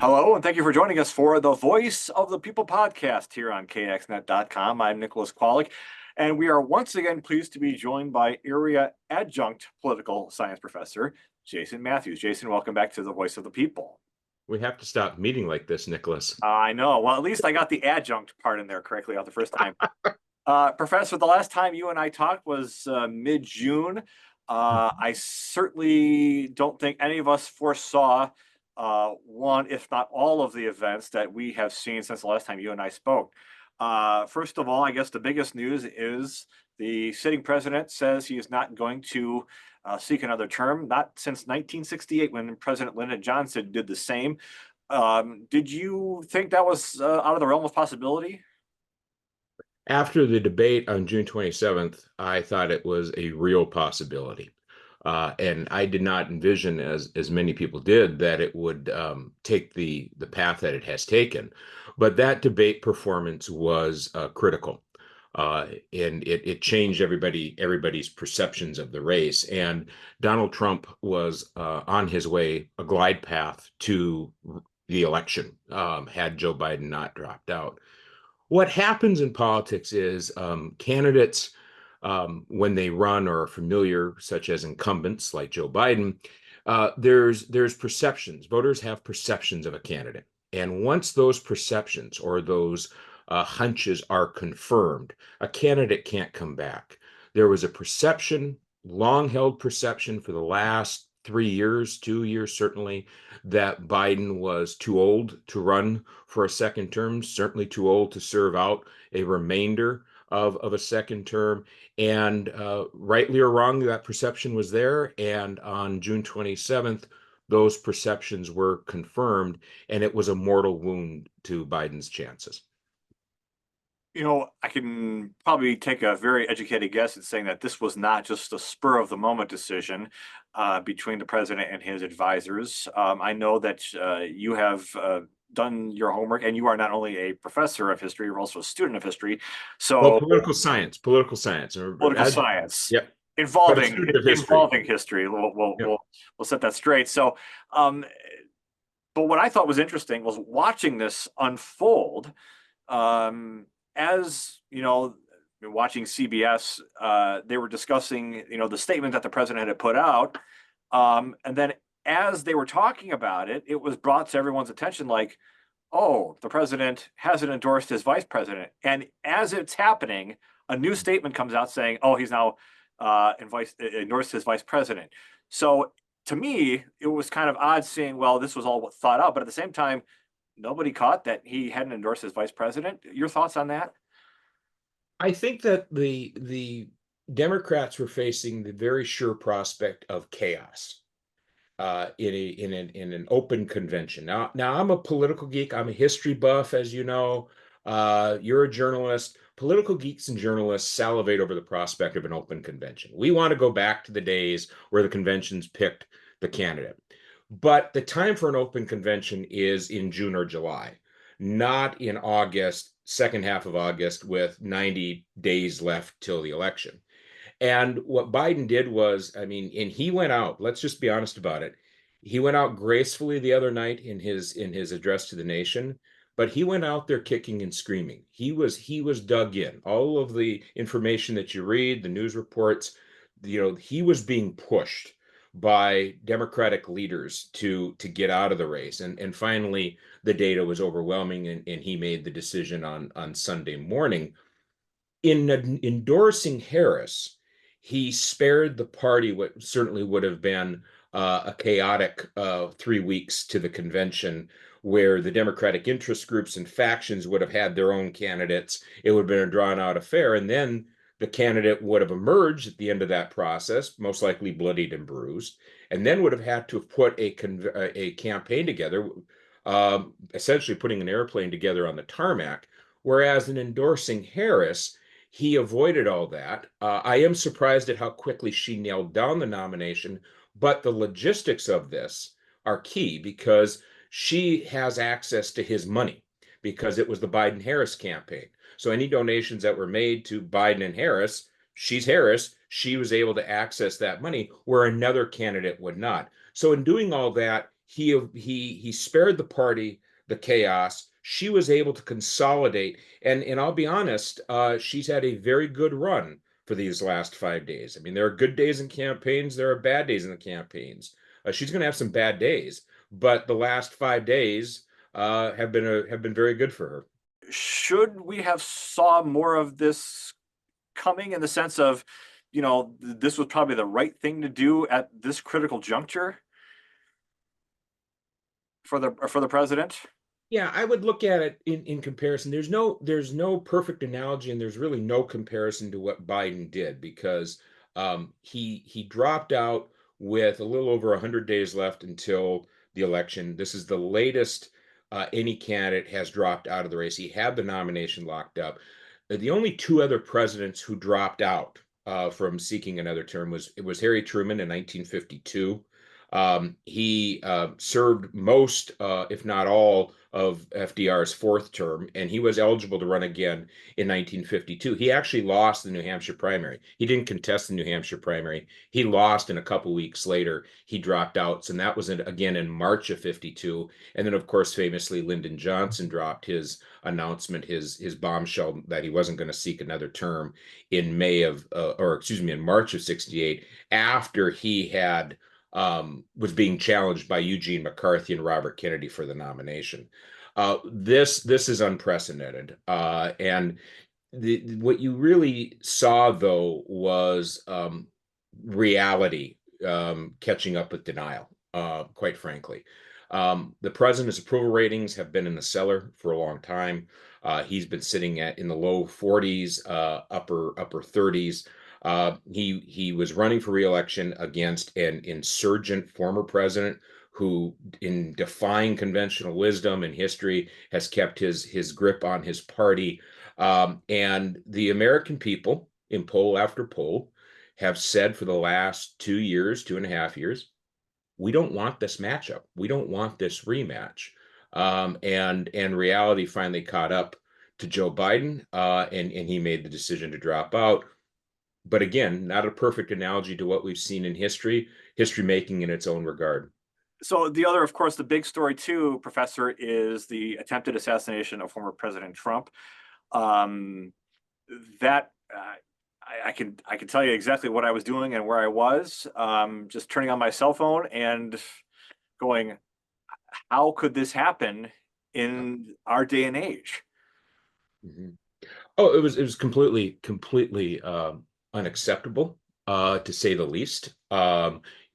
Hello, and thank you for joining us for the Voice of the People podcast here on KXNet.com. I'm Nicholas Kwalik, and we are once again pleased to be joined by area adjunct political science professor Jason Matthews. Jason, welcome back to the Voice of the People. We have to stop meeting like this, Nicholas. I know. Well, at least I got the adjunct part in there correctly out the first time. Professor, the last time you and I talked was mid-June. I certainly don't think any of us foresaw one, if not all of the events that we have seen since the last time you and I spoke. First of all, I guess the biggest news is the sitting president says he is not going to seek another term, not since 1968 when President Lyndon Johnson did the same. Did you think that was out of the realm of possibility? After the debate on June 27th, I thought it was a real possibility. And I did not envision, as many people did, that it would take the path that it has taken. But that debate performance was critical. And it changed everybody's perceptions of the race. And Donald Trump was on his way, a glide path to the election, had Joe Biden not dropped out. What happens in politics is candidates, when they run or are familiar, such as incumbents like Joe Biden, there's perceptions. Voters have perceptions of a candidate. And once those perceptions or those hunches are confirmed, a candidate can't come back. There was a perception, long-held perception for the last 3 years, 2 years certainly, that Biden was too old to run for a second term, certainly too old to serve out a remainder of a second term. And rightly or wrongly, that perception was there. And on June 27th, those perceptions were confirmed, and it was a mortal wound to Biden's chances. I can probably take a very educated guess at saying that this was not just a spur of the moment decision between the president and his advisors. I know that you have done your homework, and you are not only a professor of history, you're also a student of history. Well, So political science. political science, Yep. involving history. We'll set that straight. So, but what I thought was interesting was watching this unfold. As you know, watching CBS, they were discussing, the statement that the president had put out. And then as they were talking about it, it was brought to everyone's attention like, oh, the president hasn't endorsed his vice president. And as it's happening, a new statement comes out saying, oh, he's now endorsed his vice president. So to me, it was kind of odd seeing, well, this was all thought out, but at the same time, nobody caught that he hadn't endorsed his vice president. Your thoughts on that? I think that the Democrats were facing the very sure prospect of chaos in an open convention. Now I'm a political geek. I'm a history buff, as you know. You're a journalist. Political geeks and journalists salivate over the prospect of an open convention. We want to go back to the days where the conventions picked the candidate. But the time for an open convention is in June or July, not in August, second half of August, with 90 days left till the election. And what Biden did was, and he went out, let's just be honest about it. He went out gracefully the other night in his address to the nation, but he went out there kicking and screaming. He was dug in. All of the information that you read, the news reports, he was being pushed by Democratic leaders to get out of the race. And finally, the data was overwhelming, and he made the decision on Sunday morning. In endorsing Harris, he spared the party what certainly would have been a chaotic 3 weeks to the convention, where the Democratic interest groups and factions would have had their own candidates. It would have been a drawn-out affair, and then the candidate would have emerged at the end of that process, most likely bloodied and bruised, and then would have had to have put a campaign together, essentially putting an airplane together on the tarmac. Whereas in endorsing Harris, he avoided all that. I am surprised at how quickly she nailed down the nomination, but the logistics of this are key because she has access to his money because it was the Biden-Harris campaign. So any donations that were made to Biden and Harris, she's Harris, she was able to access that money where another candidate would not. So in doing all that, he spared the party the chaos. She was able to consolidate, and I'll be honest, she's had a very good run for these last 5 days. I mean, there are good days in campaigns, there are bad days in the campaigns. She's going to have some bad days, but the last 5 days have been very good for her. Should we have saw more of this coming, in the sense of, this was probably the right thing to do at this critical juncture for the president? Yeah, I would look at it in comparison. There's no perfect analogy, and there's really no comparison to what Biden did, because he dropped out with a little over 100 days left until the election. This is the latest any candidate has dropped out of the race. He had the nomination locked up. The only two other presidents who dropped out from seeking another term was Harry Truman in 1952. He served most, if not all, of FDR's fourth term, and he was eligible to run again in 1952. He actually lost the New Hampshire primary. He didn't contest the New Hampshire primary. He lost, and a couple weeks later, he dropped out. And that was again in March of 52. And then, of course, famously, Lyndon Johnson dropped his announcement, his bombshell that he wasn't going to seek another term in in March of 68, after he had was being challenged by Eugene McCarthy and Robert Kennedy for the nomination. This is unprecedented, and what you really saw, though, was reality catching up with denial. Quite frankly, the president's approval ratings have been in the cellar for a long time. He's been sitting in the low 40s, upper 30s. He was running for reelection against an insurgent former president who, in defying conventional wisdom and history, has kept his grip on his party. And the American people, in poll after poll, have said for the last 2 years, 2.5 years, we don't want this matchup. We don't want this rematch. And reality finally caught up to Joe Biden, and he made the decision to drop out. But again, not a perfect analogy to what we've seen in history making in its own regard. So the other, of course, the big story too, Professor, is the attempted assassination of former President Trump. Um, that I can tell you exactly what I was doing and where I was. Just turning on my cell phone and going, how could this happen in our day and age? Mhm. Oh, it was completely unacceptable, to say the least.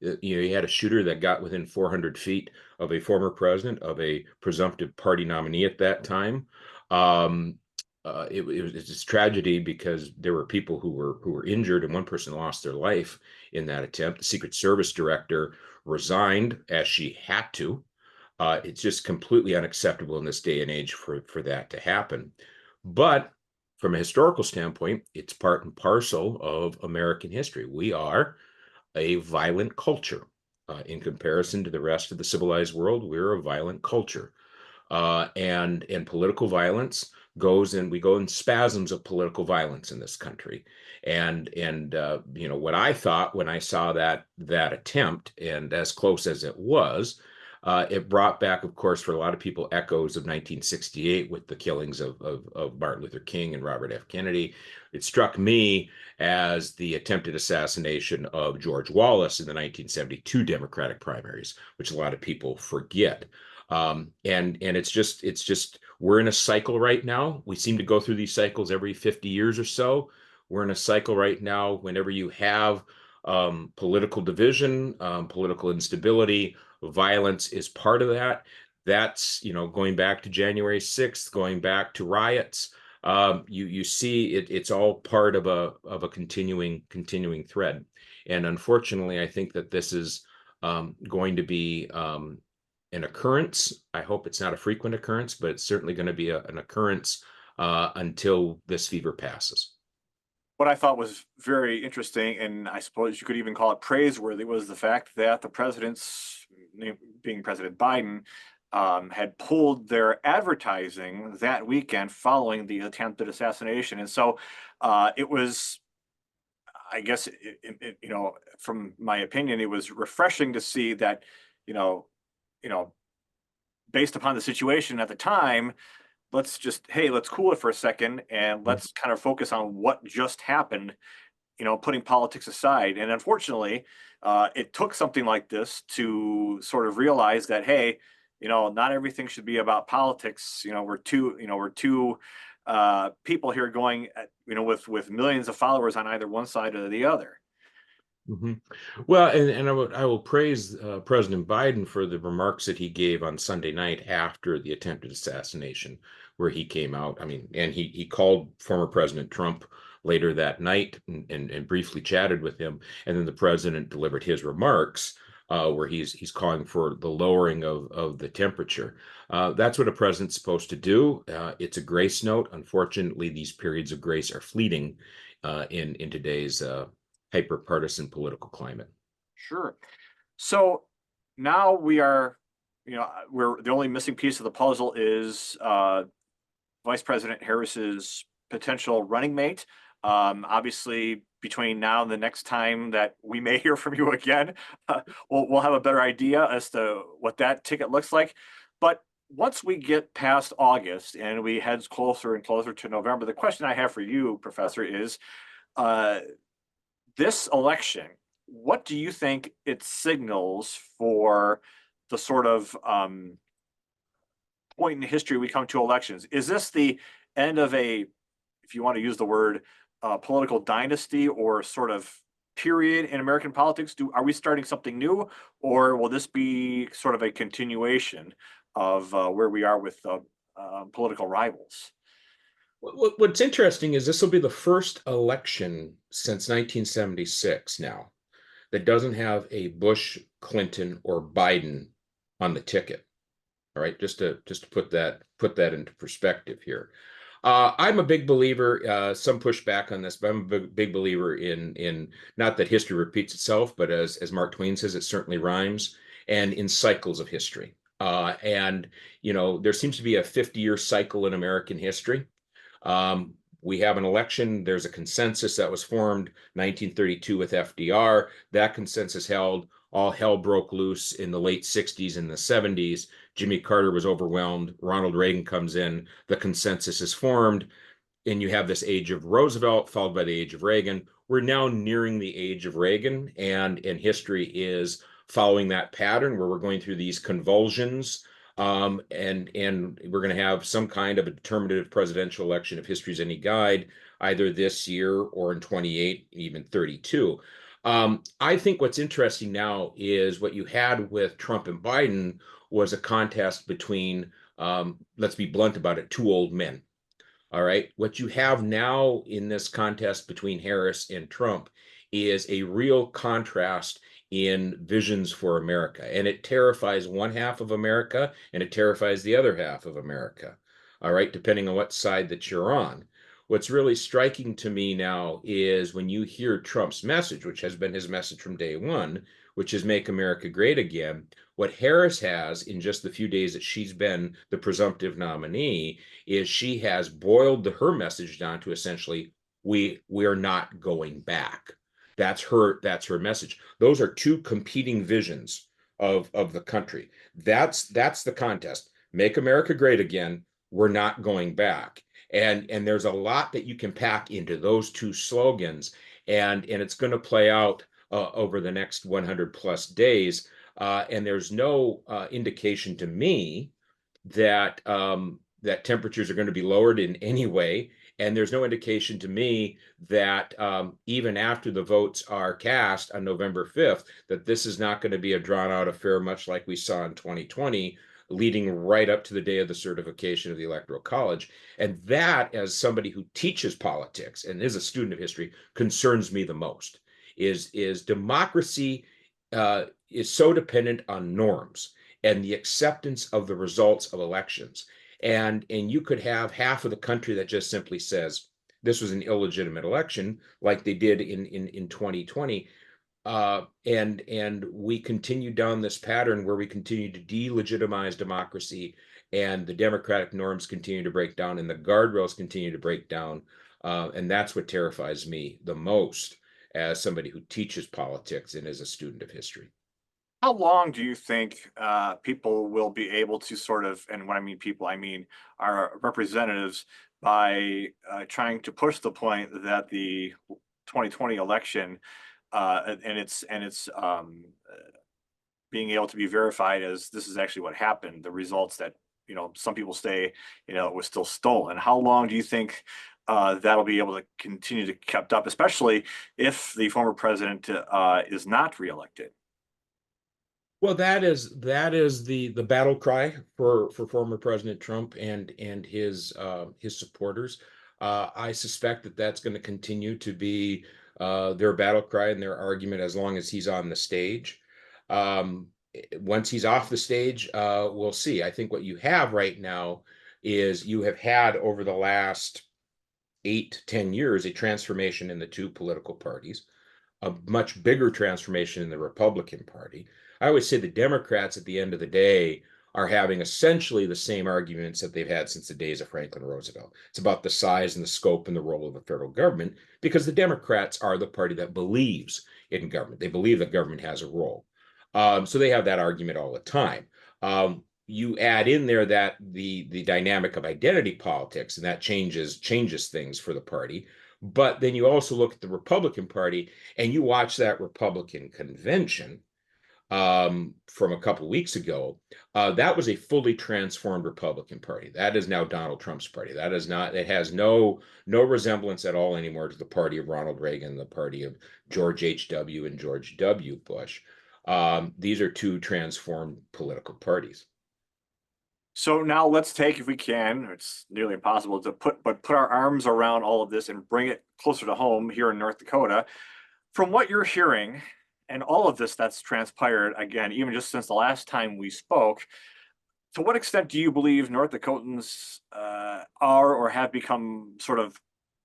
You had a shooter that got within 400 feet of a former president, of a presumptive party nominee at that time. Um, it was just tragedy, because there were people who were injured, and one person lost their life in that attempt. The Secret Service director resigned, as she had to. It's just completely unacceptable in this day and age for that to happen. But from a historical standpoint, it's part and parcel of American history. We are a violent culture. In comparison to the rest of the civilized world, we're a violent culture. And political violence we go in spasms of political violence in this country. And what I thought when I saw that attempt, and as close as it was, it brought back, of course, for a lot of people, echoes of 1968 with the killings of Martin Luther King and Robert F. Kennedy. It struck me as the attempted assassination of George Wallace in the 1972 Democratic primaries, which a lot of people forget. And it's just we're in a cycle right now. We seem to go through these cycles every 50 years or so. We're in a cycle right now. Whenever you have political division, political instability, violence is part of that. That's, going back to January 6th, going back to riots. You see it's all part of a continuing thread. And unfortunately, I think that this is going to be an occurrence. I hope it's not a frequent occurrence, but it's certainly going to be an occurrence until this fever passes. What I thought was very interesting, and I suppose you could even call it praiseworthy, was the fact that the president's, being President Biden, had pulled their advertising that weekend following the attempted assassination. And so it was, I guess, from my opinion, it was refreshing to see that, you know, you know, based upon the situation at the time, let's cool it for a second and let's kind of focus on what just happened, putting politics aside. And unfortunately, it took something like this to sort of realize that, hey, not everything should be about politics. We're two people here going, with millions of followers on either one side or the other. Mhm. Well, and I will praise President Biden for the remarks that he gave on Sunday night after the attempted assassination, where he came out. I mean, and he called former President Trump later that night and briefly chatted with him, and then the president delivered his remarks, where he's calling for the lowering of the temperature. That's what a president's supposed to do. It's a grace note. Unfortunately, these periods of grace are fleeting in today's hyper-partisan political climate. Sure. So now we're the only missing piece of the puzzle is Vice President Harris's potential running mate. Obviously, between now and the next time that we may hear from you again, we'll have a better idea as to what that ticket looks like. But once we get past August and we head closer and closer to November, the question I have for you, Professor, is uh, this election, what do you think it signals for the sort of point in history we come to elections? Is this the end of if you want to use the word, political dynasty or sort of period in American politics? Are we starting something new, or will this be sort of a continuation of where we are with political rivals? What's interesting is this will be the first election since 1976 now that doesn't have a Bush, Clinton, or Biden on the ticket. All right, just to put that into perspective here. I'm a big believer. Some push back on this, but I'm a big believer in not that history repeats itself, but as Mark Twain says, it certainly rhymes, and in cycles of history. And there seems to be a 50-year cycle in American history. We have an election. There's a consensus that was formed 1932 with FDR. That consensus held. All hell broke loose in the late 60s and the 70s. Jimmy Carter was overwhelmed. Ronald Reagan comes in. The consensus is formed. And you have this age of Roosevelt followed by the age of Reagan. We're now nearing the age of Reagan, and history is following that pattern where we're going through these convulsions. And we're going to have some kind of a determinative presidential election, if history's any guide, either this year or in 28, even 32. I think what's interesting now is what you had with Trump and Biden was a contest between, let's be blunt about it, two old men. All right. What you have now in this contest between Harris and Trump is a real contrast in visions for America. And it terrifies one half of America and it terrifies the other half of America. All right. Depending on what side that you're on. What's really striking to me now is when you hear Trump's message, which has been his message from day one, which is make America great again. What Harris has in just the few days that she's been the presumptive nominee is she has boiled her message down to essentially we are not going back. That's her message. Those are two competing visions of the country. That's the contest. Make America great again. We're not going back. And there's a lot that you can pack into those two slogans, and it's going to play out over the next 100 plus days. And there's no indication to me that that temperatures are going to be lowered in any way. And there's no indication to me that even after the votes are cast on November 5th, that this is not going to be a drawn out affair, much like we saw in 2020, leading right up to the day of the certification of the Electoral College. And that, as somebody who teaches politics and is a student of history, concerns me the most. Is democracy is so dependent on norms and the acceptance of the results of elections. And you could have half of the country that just simply says this was an illegitimate election, like they did in 2020. And we continue down this pattern where we continue to delegitimize democracy, and the democratic norms continue to break down, and the guardrails continue to break down. And that's what terrifies me the most as somebody who teaches politics and is a student of history. How long do you think people will be able to sort of, and when I mean people, I mean our representatives, by trying to push the point that the 2020 election and it's being able to be verified as this is actually what happened, the results that, some people say, it was still stolen. How long do you think that'll be able to continue to kept up, especially if the former president is not reelected? Well, that is the battle cry for former President Trump and his supporters. I suspect that that's going to continue to be their battle cry and their argument as long as he's on the stage. Once he's off the stage, we'll see. I think what you have right now is you have had over the last 8 to 10 years a transformation in the two political parties, a much bigger transformation in the Republican Party. I always say the Democrats at the end of the day are having essentially the same arguments that they've had since the days of Franklin Roosevelt. It's about the size and the scope and the role of the federal government, because the Democrats are the party that believes in government. They believe that government has a role. So they have that argument all the time. You add in there that the dynamic of identity politics, and that changes things for the party. But then you also look at the Republican Party and you watch that Republican convention from a couple of weeks ago. That was a fully transformed Republican Party. That is now Donald Trump's party. That is not. It has no resemblance at all anymore to the party of Ronald Reagan, the party of George H.W. and George W. Bush. These are two transformed political parties. So now let's take, if we can, it's nearly impossible to put our arms around all of this and bring it closer to home here in North Dakota. From what you're hearing and all of this that's transpired, again, even just since the last time we spoke, to what extent do you believe North Dakotans are or have become sort of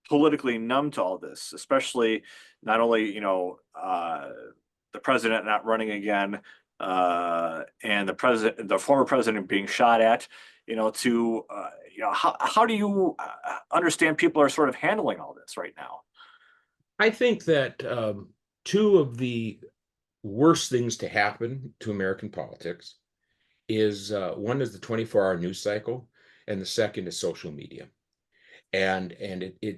politically numb to all this, especially not only, the president not running again, and the former president being shot at, how do you understand people are sort of handling all this right now? I think that two of the worst things to happen to American politics is one is the 24-hour news cycle, and the second is social media. And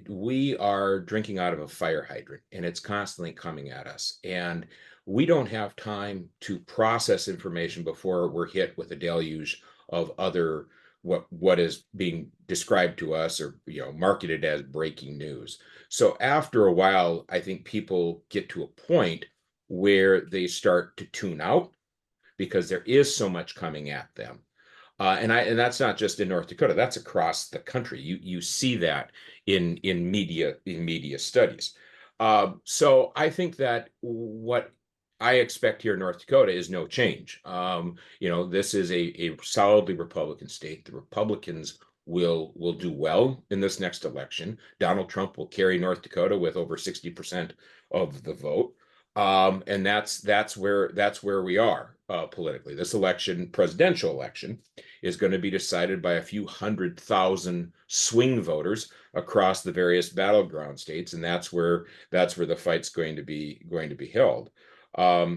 we are drinking out of a fire hydrant, and it's constantly coming at us. And we don't have time to process information before we're hit with a deluge of other what is being described to us or marketed as breaking news. So after a while, I think people get to a point where they start to tune out because there is so much coming at them. And that's not just in North Dakota, that's across the country. You see that in media studies. So I think that what I expect here in North Dakota is no change. This is a solidly Republican state. The Republicans will do well in this next election. Donald Trump will carry North Dakota with over 60% of the vote. And that's where we are politically. This election, presidential election, is going to be decided by a few 100,000 swing voters across the various battleground states, and that's where the fight's going to be held.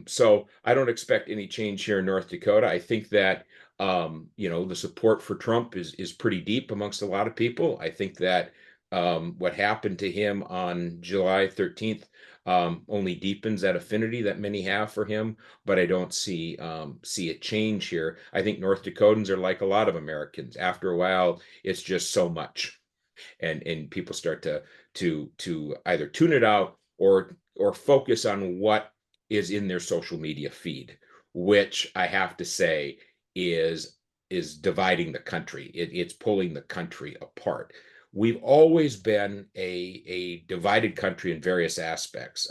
So I don't expect any change here in North Dakota. I think that the support for Trump is pretty deep amongst a lot of people. I think that what happened to him on July 13th only deepens that affinity that many have for him, but I don't see a change here. I think North Dakotans are like a lot of Americans. After a while, it's just so much, and people start to either tune it out or focus on what is in their social media feed, which I have to say is dividing the country. It's pulling the country apart. We've always been a divided country in various aspects.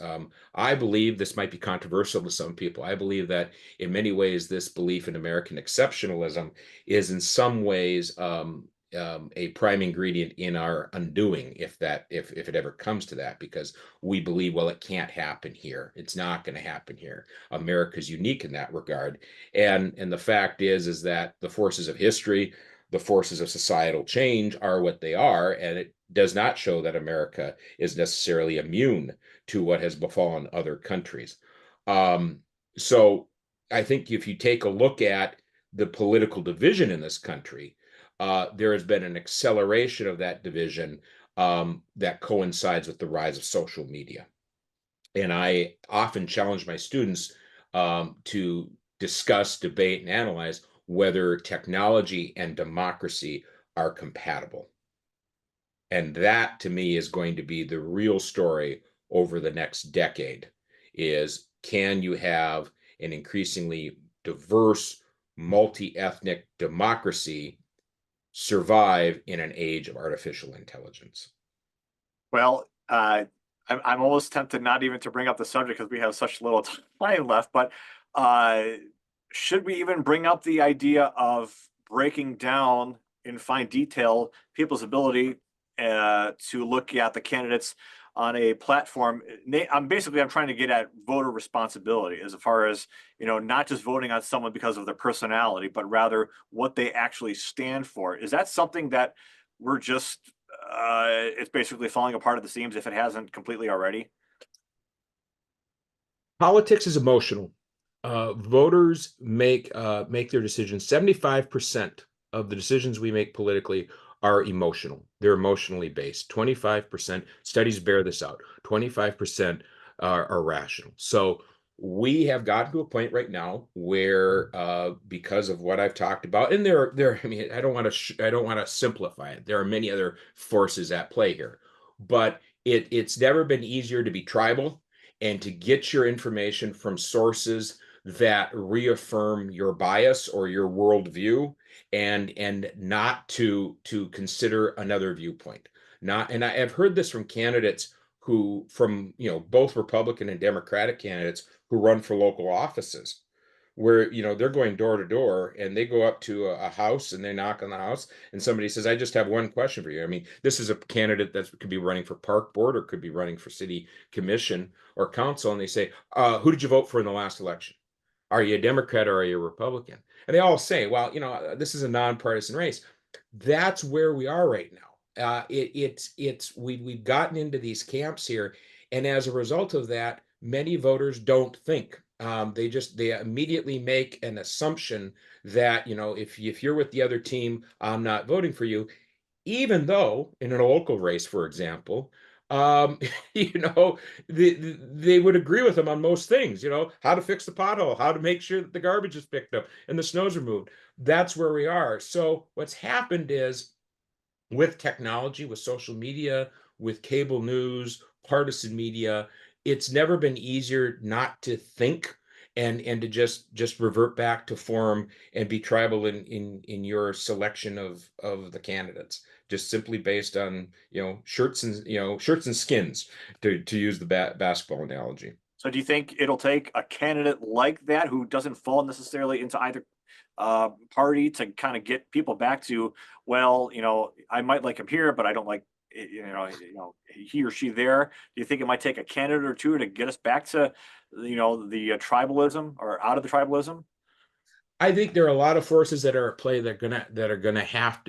I believe this might be controversial to some people. I believe that in many ways, this belief in American exceptionalism is in some ways a prime ingredient in our undoing, if it ever comes to that, because we believe, well, it can't happen here. It's not going to happen here. America's unique in that regard. And the fact is that the forces of history, the forces of societal change are what they are, and it does not show that America is necessarily immune to what has befallen other countries. So I think if you take a look at the political division in this country, there has been an acceleration of that division that coincides with the rise of social media. And I often challenge my students to discuss, debate, and analyze whether technology and democracy are compatible. And that to me is going to be the real story over the next decade is, can you have an increasingly diverse, multi-ethnic democracy survive in an age of artificial intelligence? Well, I'm almost tempted not even to bring up the subject because we have such little time left. But uh, should we even bring up the idea of breaking down in fine detail people's ability to look at the candidates on a platform? I'm trying to get at voter responsibility as far as, not just voting on someone because of their personality, but rather what they actually stand for. Is that something that we're just it's basically falling apart at the seams if it hasn't completely already? Politics is emotional. Voters make their decisions. 75% of the decisions we make politically are emotional. They're emotionally based. 25%, studies bear this out. 25% are rational. So we have gotten to a point right now where, because of what I've talked about, and I mean, I don't want to simplify it. There are many other forces at play here, but it's never been easier to be tribal and to get your information from sources that reaffirm your bias or your worldview, and not to consider another viewpoint. Not, and I've heard this from candidates who, from both Republican and Democratic candidates who run for local offices, where they're going door to door, and they go up to a house and they knock on the house, and somebody says, I just have one question for you. I mean, this is a candidate that could be running for park board or could be running for city commission or council, and they say, who did you vote for in the last election? Are you a Democrat or are you a Republican? And they all say, well, this is a nonpartisan race. That's where we are right now. We've gotten into these camps here, and as a result of that, many voters don't think. They immediately make an assumption that, if you're with the other team, I'm not voting for you, even though in a local race, for example, um, you know, they would agree with them on most things, how to fix the pothole, how to make sure that the garbage is picked up and the snow's removed. That's where we are. So what's happened is, with technology, with social media, with cable news, partisan media, it's never been easier not to think and to just revert back to form and be tribal in your selection of the candidates, just simply based on shirts and skins, to use the basketball analogy. So do you think it'll take a candidate like that who doesn't fall necessarily into either party to kind of get people back to, well, I might like him here, but I don't like he or she there? Do you think it might take a candidate or two to get us back to the tribalism, or out of the tribalism? I think there are a lot of forces that are at play that are gonna have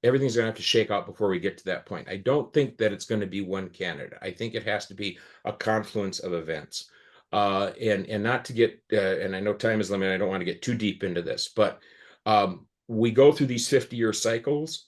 everything's going to have to shake out before we get to that point. I don't think that it's going to be one candidate. I think it has to be a confluence of events. And not to get, and I know time is limited, I don't want to get too deep into this, but we go through these 50-year cycles.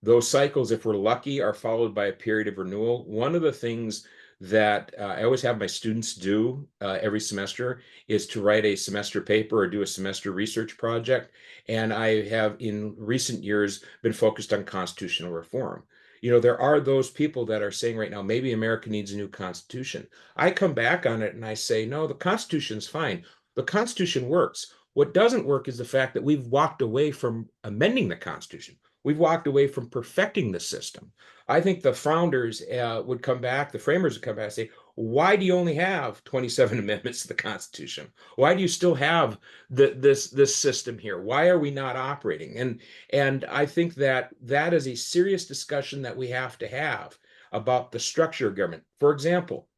Those cycles, if we're lucky, are followed by a period of renewal. One of the things that I always have my students do every semester is to write a semester paper or do a semester research project. And I have, in recent years, been focused on constitutional reform. There are those people that are saying right now, maybe America needs a new constitution. I come back on it and I say, no, the Constitution's fine. The Constitution works. What doesn't work is the fact that we've walked away from amending the Constitution. We've walked away from perfecting the system. I think the founders would come back, the framers would come back and say, why do you only have 27 amendments to the Constitution? Why do you still have this system here? Why are we not operating? And I think that is a serious discussion that we have to have about the structure of government. For example,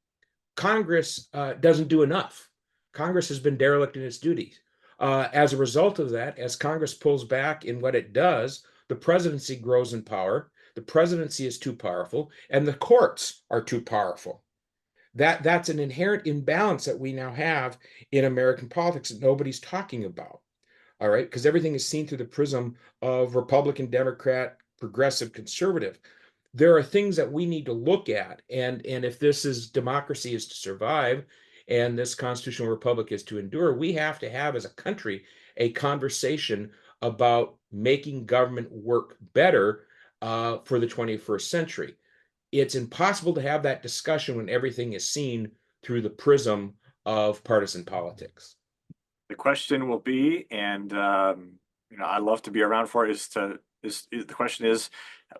Congress doesn't do enough. Congress has been derelict in its duties. As a result of that, as Congress pulls back in what it does, the presidency grows in power. The presidency is too powerful, and the courts are too powerful. That's an inherent imbalance that we now have in American politics that nobody's talking about. All right, because everything is seen through the prism of Republican, Democrat, progressive, conservative. There are things that we need to look at, and if this is democracy is to survive and this constitutional republic is to endure, we have to have as a country a conversation about making government work better for the 21st century. It's impossible to have that discussion when everything is seen through the prism of partisan politics. The question will be, and I'd love to be around for it. The question is,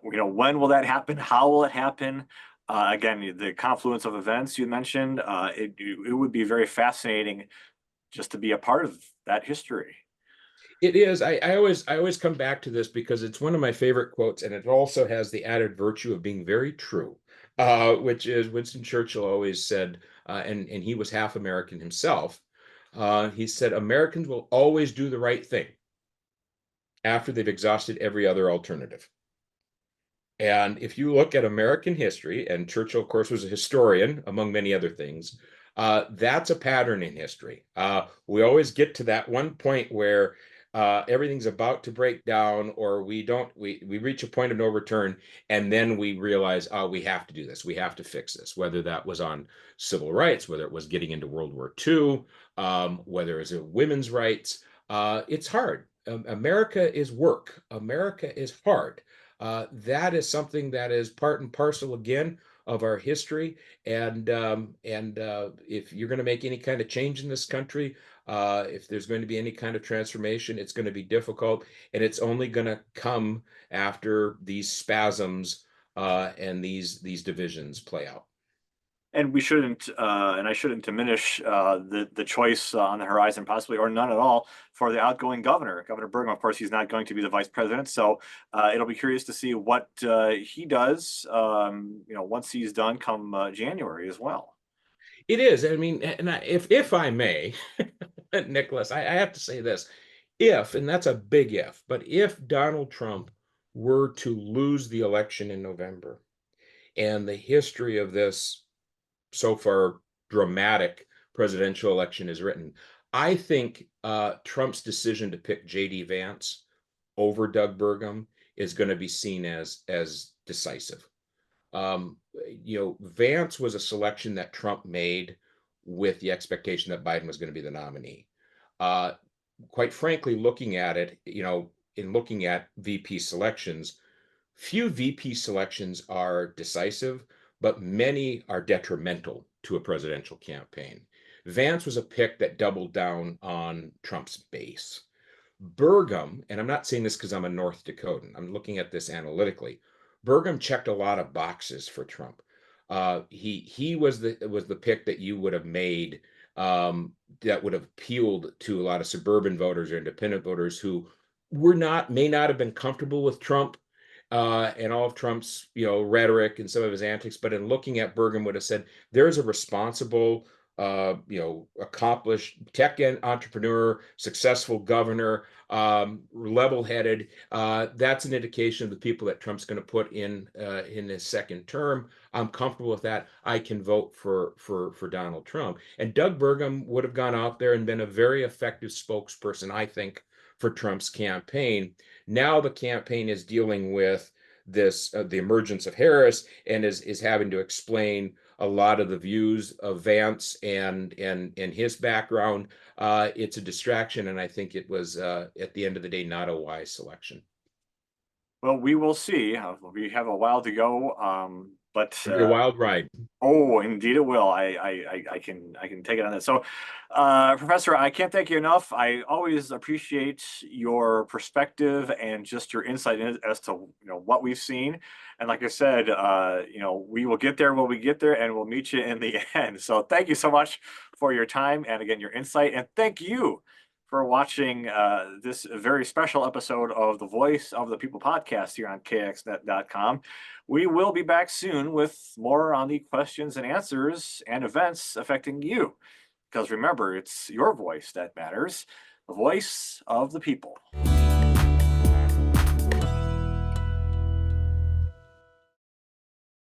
when will that happen? How will it happen? Again, the confluence of events you mentioned, it would be very fascinating just to be a part of that history. It is. I always come back to this because it's one of my favorite quotes, and it also has the added virtue of being very true, which is Winston Churchill always said, and he was half American himself. He said, Americans will always do the right thing after they've exhausted every other alternative. And if you look at American history, and Churchill, of course, was a historian, among many other things, that's a pattern in history. We always get to that one point where everything's about to break down, or we reach a point of no return, and then we realize, oh, we have to do this. We have to fix this, whether that was on civil rights, whether it was getting into World War II, whether it's women's rights. It's hard. America is work. America is hard. That is something that is part and parcel again of our history. And if you're going to make any kind of change in this country, if there's going to be any kind of transformation, it's going to be difficult, and it's only going to come after these spasms and these divisions play out. And we shouldn't, and I shouldn't diminish the choice on the horizon, possibly or none at all, for the outgoing governor, Governor Burgum. Of course, he's not going to be the vice president, so it'll be curious to see what he does. Once he's done, come January as well. It is. I mean, and if I may, Nicholas, I have to say this: if, and that's a big if, but if Donald Trump were to lose the election in November, and the history of this so far dramatic presidential election is written, I think Trump's decision to pick J.D. Vance over Doug Burgum is going to be seen as decisive. Vance was a selection that Trump made with the expectation that Biden was going to be the nominee. Quite frankly, looking at it, in looking at VP selections, few VP selections are decisive, but many are detrimental to a presidential campaign. Vance was a pick that doubled down on Trump's base. Burgum, and I'm not saying this because I'm a North Dakotan, I'm looking at this analytically. Burgum checked a lot of boxes for Trump. He was the pick that you would have made that would have appealed to a lot of suburban voters or independent voters who may not have been comfortable with Trump and all of Trump's rhetoric and some of his antics, but in looking at Burgum would have said there's a responsible, accomplished tech entrepreneur, successful governor, level-headed. That's an indication of the people that Trump's going to put in his second term. I'm comfortable with that. I can vote for Donald Trump. And Doug Burgum would have gone out there and been a very effective spokesperson, I think, for Trump's campaign. Now the campaign is dealing with this, the emergence of Harris, and is having to explain a lot of the views of Vance and his background. It's a distraction, and I think it was at the end of the day not a wise selection. Well, we will see. We have a while to go, but It'll be a wild ride. oh, indeed it will. I can take it on that. So, Professor, I can't thank you enough. I always appreciate your perspective and just your insight as to what we've seen. And like I said, we will get there when we get there, and we'll meet you in the end. So, thank you so much for your time and again your insight, and thank you for watching this very special episode of the Voice of the People podcast here on KXNet.com. We will be back soon with more on the questions and answers and events affecting you. Because remember, it's your voice that matters, the voice of the people.